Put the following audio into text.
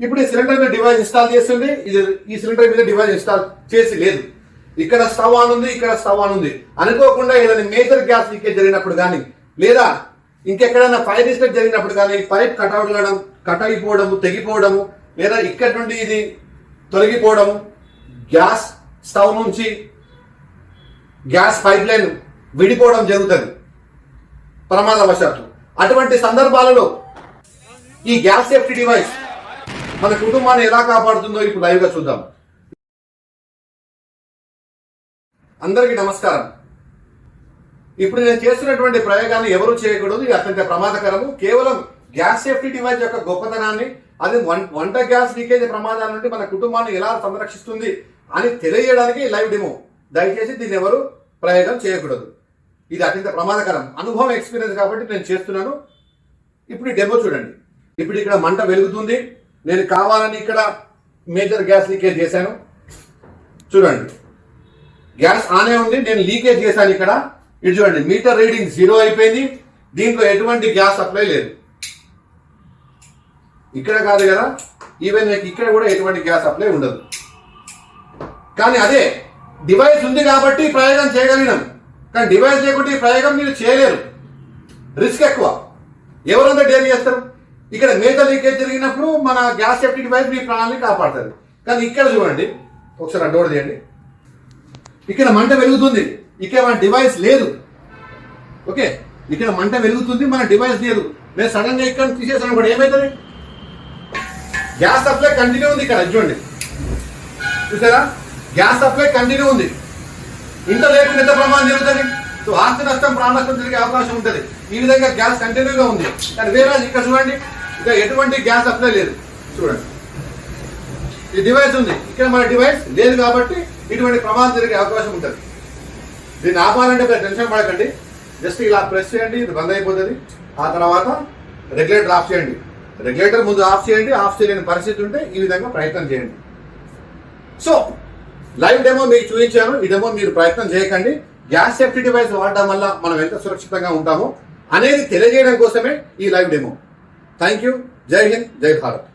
ఇప్పుడు ఈ సిలిండర్ మీద డివైస్ ఇన్స్టాల్ చేస్తుంది, ఈ సిలిండర్ మీద డివైస్ ఇన్స్టాల్ చేసి లేదు. ఇక్కడ స్టవ్ ఆన్ ఉంది, ఇక్కడ స్టవ్ ఆన్ ఉంది. అనుకోకుండా ఏదైనా మేజర్ గ్యాస్ లీకేజ్ జరిగినప్పుడు కానీ, లేదా ఇంకెక్కడైనా ఫైర్ ఇన్సిడెంట్ జరిగినప్పుడు కానీ పైప్ కట్ అయిపోవడము, తెగిపోవడము, లేదా ఇక్కడ నుండి ఇది తొలగిపోవడము, గ్యాస్ స్టవ్ నుంచి గ్యాస్ పైప్ లైన్ విడిపోవడం జరుగుతుంది ప్రమాదవశాత్తు. అటువంటి సందర్భాలలో ఈ గ్యాస్ సేఫ్టీ డివైస్ మన కుటుంబాన్ని ఎలా కాపాడుతుందో ఇప్పుడు లైవ్ గా చూద్దాం. అందరికీ నమస్కారం. ఇప్పుడు నేను చేస్తున్నటువంటి ప్రయోగాన్ని ఎవరు చేయకూడదు, ఇది అత్యంత ప్రమాదకరము. కేవలం గ్యాస్ సేఫ్టీ డివైస్ యొక్క గొప్పతనాన్ని, అది వంట గ్యాస్ లీకేజ్ ప్రమాదాల నుండి మన కుటుంబాన్ని ఎలా సంరక్షిస్తుంది అని తెలియజేయడానికి లైవ్ డెమో. దయచేసి దీన్ని ఎవరు ప్రయోగం చేయకూడదు, ఇది అత్యంత ప్రమాదకరం. అనుభవం, ఎక్స్పీరియన్స్ కాబట్టి నేను చేస్తున్నాను. ఇప్పుడు ఈ డెమో చూడండి. ఇప్పుడు ఇక్కడ మంట వెలుగుతుంది. నేను కావాలని ఇక్కడ మేజర్ గ్యాస్ లీకేజ్ చేశాను. చూడండి, గ్యాస్ ఆనే ఉంది, నేను లీకేజ్ చేశాను. ఇక్కడ ఇది చూడండి, మీటర్ రీడింగ్ 0 అయిపోయింది. దీంట్లో ఎటువంటి గ్యాస్ సప్లై లేదు. ఇక్కడ కాదు కదా, ఈవెన్ ఇక్కడ కూడా ఎటువంటి గ్యాస్ సప్లై ఉండదు. కానీ అదే డివైస్ ఉంది కాబట్టి ప్రయోగం చేయగలిగినాం. కానీ డివైస్ లేకుంటే ఈ ప్రయోగం మీరు చేయలేరు, రిస్క్ ఎక్కువ. ఎవరంతా డేర్ చేస్తారు? ఇక్కడ మేజర్ లీకేజ్ జరిగినప్పుడు మన గ్యాస్ సేఫ్టీ డివైస్ మీ ప్రాణాన్ని కాపాడుతుంది. కానీ ఇక్కడ చూడండి, ఒకసారి డోర్ తీయండి. ఇక్కడ మంట వెలుగుతుంది, ఇక్కడ మన డివైస్ లేదు. ఓకే, ఇక్కడ మంట వెలుగుతుంది, మన డివైస్ లేదు. నేను సడన్ గా ఇక్కడ తీసేసాను కూడా ఏమవుతుంది? గ్యాస్ సప్లై కంటిన్యూ ఉంది. ఇక్కడ చూడండి, చూసారా, గ్యాస్ సప్లై కంటిన్యూ ఉంది. ఇంత లేకుండా ఎంత ప్రమాదం జరుగుతుంది? సో ఆస్తి నష్టం, ప్రాణ నష్టం జరిగే అవకాశం ఉంటుంది. ఈ విధంగా గ్యాస్ కంటిన్యూగా ఉంది. కానీ వేరే ఇక్కడ చూడండి, ఇక్కడ ఎటువంటి గ్యాస్ సప్లై లేదు. చూడండి, ఈ డివైస్ ఉంది, ఇక్కడ మన డివైస్ లేదు కాబట్టి ఇటువంటి ప్రమాదం జరిగే అవకాశం ఉంటుంది. దీన్ని ఆపాలంటే మీరు టెన్షన్ పడకండి. జస్ట్ ఇలా ప్రెస్ చేయండి, ఇది బంద్ అయిపోతుంది. ఆ తర్వాత రెగ్యులేటర్ ఆఫ్ చేయండి. రెగ్యులేటర్ ముందు ఆఫ్ చేయండి. ఆఫ్ చేయలేని పరిస్థితి ఉంటే ఈ విధంగా ప్రయత్నం చేయండి. సో లైవ్ డెమో మీకు చూపించాను. ఈ డెమో మీరు ప్రయత్నం చేయకండి. గ్యాస్ సేఫ్టీ డివైస్ వాడడం వల్ల మనం ఎంత సురక్షితంగా ఉంటామో అనేది తెలియజేయడం కోసమే ఈ లైవ్ డెమో. Thank you. జై హింద్, జై భారత్.